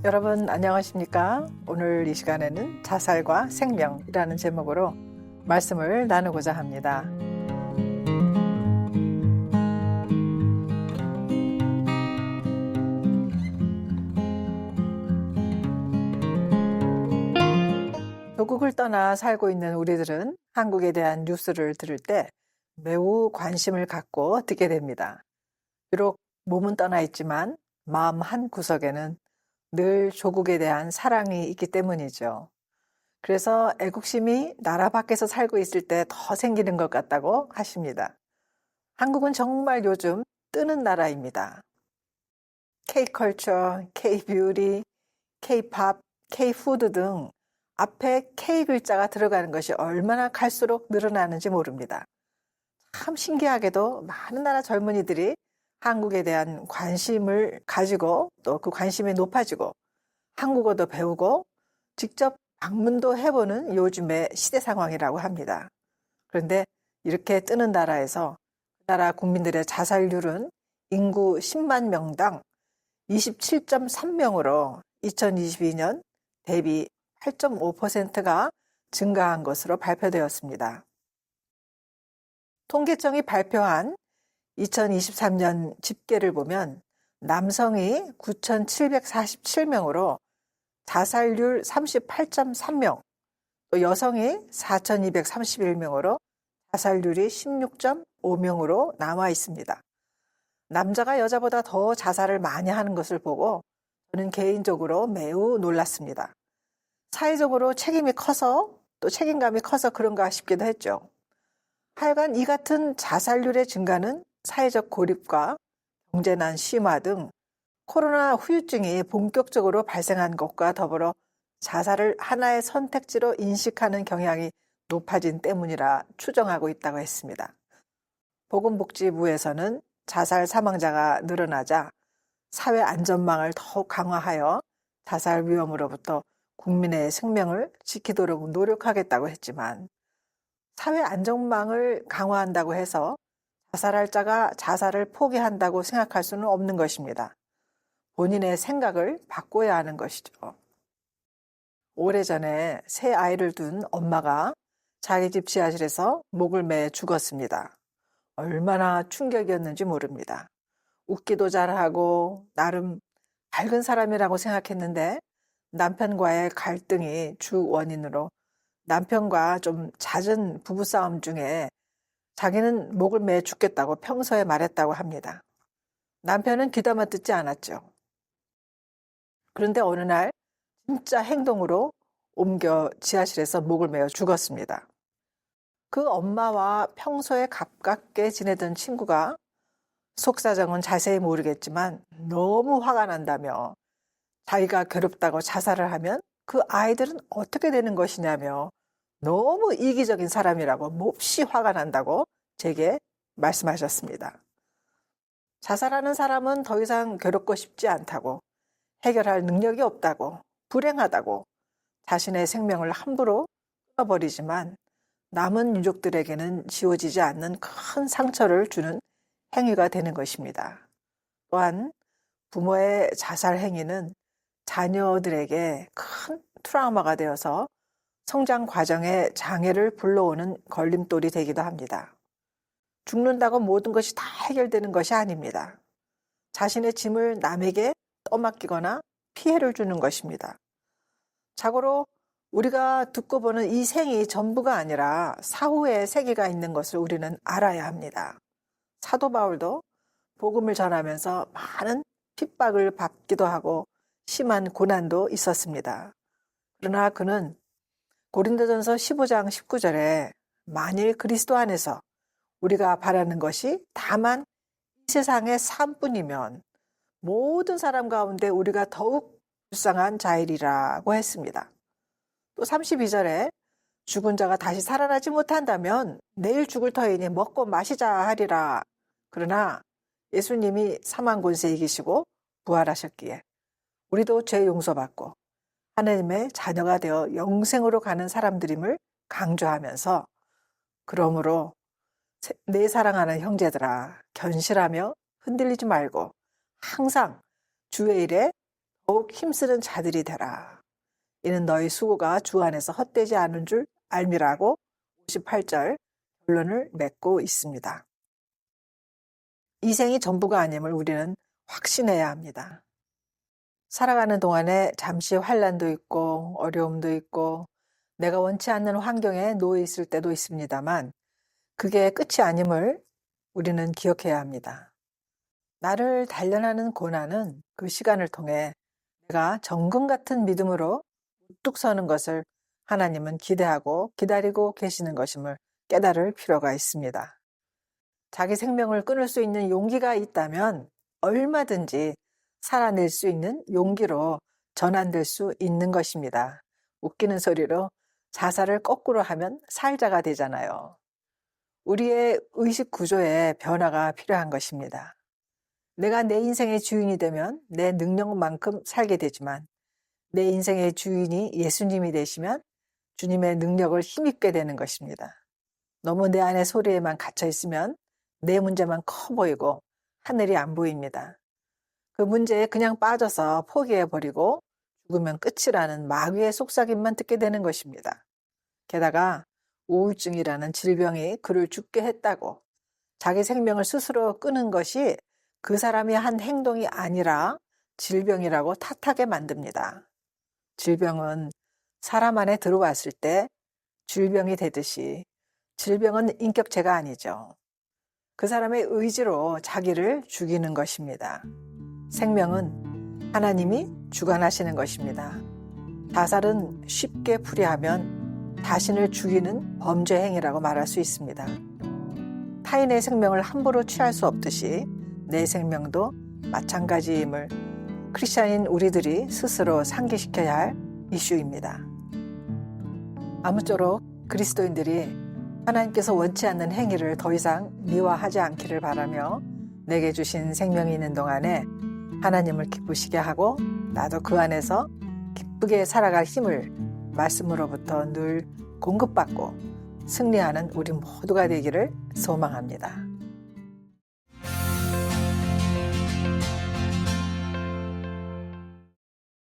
여러분 안녕하십니까? 오늘 이 시간에는 자살과 생명이라는 제목으로 말씀을 나누고자 합니다. 조국을 떠나 살고 있는 우리들은 한국에 대한 뉴스를 들을 때 매우 관심을 갖고 듣게 됩니다. 비록 몸은 떠나 있지만 마음 한 구석에는 늘 조국에 대한 사랑이 있기 때문이죠. 그래서 애국심이 나라 밖에서 살고 있을 때 더 생기는 것 같다고 하십니다. 한국은 정말 요즘 뜨는 나라입니다. K컬처, K뷰티, K팝, K푸드 등 앞에 K 글자가 들어가는 것이 얼마나 갈수록 늘어나는지 모릅니다. 참 신기하게도 많은 나라 젊은이들이 한국에 대한 관심을 가지고 또 그 관심이 높아지고 한국어도 배우고 직접 방문도 해보는 요즘의 시대 상황이라고 합니다. 그런데 이렇게 뜨는 나라에서 나라 국민들의 자살률은 인구 10만 명당 27.3명으로 2022년 대비 8.5%가 증가한 것으로 발표되었습니다. 통계청이 발표한 2023년 집계를 보면 남성이 9,747명으로 자살률 38.3명, 또 여성이 4,231명으로 자살률이 16.5명으로 남아 있습니다. 남자가 여자보다 더 자살을 많이 하는 것을 보고 저는 개인적으로 매우 놀랐습니다. 사회적으로 책임이 커서 또 책임감이 커서 그런가 싶기도 했죠. 하여간 이 같은 자살률의 증가는 사회적 고립과 경제난 심화 등 코로나 후유증이 본격적으로 발생한 것과 더불어 자살을 하나의 선택지로 인식하는 경향이 높아진 때문이라 추정하고 있다고 했습니다. 보건복지부에서는 자살 사망자가 늘어나자 사회 안전망을 더욱 강화하여 자살 위험으로부터 국민의 생명을 지키도록 노력하겠다고 했지만 사회 안전망을 강화한다고 해서 자살할 자가 자살을 포기한다고 생각할 수는 없는 것입니다. 본인의 생각을 바꿔야 하는 것이죠. 오래전에 새 아이를 둔 엄마가 자기 집 지하실에서 목을 매 죽었습니다. 얼마나 충격이었는지 모릅니다. 웃기도 잘하고 나름 밝은 사람이라고 생각했는데 남편과의 갈등이 주 원인으로 남편과 좀 잦은 부부싸움 중에 자기는 목을 매 죽겠다고 평소에 말했다고 합니다. 남편은 귀담아 듣지 않았죠. 그런데 어느 날 진짜 행동으로 옮겨 지하실에서 목을 매어 죽었습니다. 그 엄마와 평소에 가깝게 지내던 친구가 속사정은 자세히 모르겠지만 너무 화가 난다며 자기가 괴롭다고 자살을 하면 그 아이들은 어떻게 되는 것이냐며 너무 이기적인 사람이라고 몹시 화가 난다고 제게 말씀하셨습니다. 자살하는 사람은 더 이상 괴롭고 싶지 않다고, 해결할 능력이 없다고, 불행하다고 자신의 생명을 함부로 끊어버리지만 남은 유족들에게는 지워지지 않는 큰 상처를 주는 행위가 되는 것입니다. 또한 부모의 자살 행위는 자녀들에게 큰 트라우마가 되어서 성장 과정에 장애를 불러오는 걸림돌이 되기도 합니다. 죽는다고 모든 것이 다 해결되는 것이 아닙니다. 자신의 짐을 남에게 떠맡기거나 피해를 주는 것입니다. 자고로 우리가 듣고 보는 이 생이 전부가 아니라 사후에 세계가 있는 것을 우리는 알아야 합니다. 사도 바울도 복음을 전하면서 많은 핍박을 받기도 하고 심한 고난도 있었습니다. 그러나 그는 고린도전서 15장 19절에 만일 그리스도 안에서 우리가 바라는 것이 다만 이 세상의 삶뿐이면 모든 사람 가운데 우리가 더욱 불쌍한 자이리라고 했습니다. 또 32절에 죽은 자가 다시 살아나지 못한다면 내일 죽을 터이니 먹고 마시자 하리라. 그러나 예수님이 사망 권세 이기시고 부활하셨기에 우리도 죄 용서받고 하나님의 자녀가 되어 영생으로 가는 사람들임을 강조하면서 그러므로 내 사랑하는 형제들아 견실하며 흔들리지 말고 항상 주의 일에 더욱 힘쓰는 자들이 되라. 이는 너희 수고가 주 안에서 헛되지 않은 줄 알미라고 58절 결론을 맺고 있습니다. 이 생이 전부가 아님을 우리는 확신해야 합니다. 살아가는 동안에 잠시 환난도 있고 어려움도 있고 내가 원치 않는 환경에 놓여 있을 때도 있습니다만 그게 끝이 아님을 우리는 기억해야 합니다. 나를 단련하는 고난은 그 시간을 통해 내가 정금 같은 믿음으로 우뚝 서는 것을 하나님은 기대하고 기다리고 계시는 것임을 깨달을 필요가 있습니다. 자기 생명을 끊을 수 있는 용기가 있다면 얼마든지 살아낼 수 있는 용기로 전환될 수 있는 것입니다. 웃기는 소리로 자살을 거꾸로 하면 살자가 되잖아요. 우리의 의식 구조에 변화가 필요한 것입니다. 내가 내 인생의 주인이 되면 내 능력만큼 살게 되지만 내 인생의 주인이 예수님이 되시면 주님의 능력을 힘입게 되는 것입니다. 너무 내 안의 소리에만 갇혀 있으면 내 문제만 커 보이고 하늘이 안 보입니다. 그 문제에 그냥 빠져서 포기해버리고 죽으면 끝이라는 마귀의 속삭임만 듣게 되는 것입니다. 게다가 우울증이라는 질병이 그를 죽게 했다고 자기 생명을 스스로 끊은 것이 그 사람이 한 행동이 아니라 질병이라고 탓하게 만듭니다. 질병은 사람 안에 들어왔을 때 질병이 되듯이 질병은 인격체가 아니죠. 그 사람의 의지로 자기를 죽이는 것입니다. 생명은 하나님이 주관하시는 것입니다. 자살은 쉽게 풀이하면 자신을 죽이는 범죄 행위라고 말할 수 있습니다. 타인의 생명을 함부로 취할 수 없듯이 내 생명도 마찬가지임을 크리스찬인 우리들이 스스로 상기시켜야 할 이슈입니다. 아무쪼록 그리스도인들이 하나님께서 원치 않는 행위를 더 이상 미화하지 않기를 바라며 내게 주신 생명이 있는 동안에 하나님을 기쁘시게 하고 나도 그 안에서 기쁘게 살아갈 힘을 말씀으로부터 늘 공급받고 승리하는 우리 모두가 되기를 소망합니다.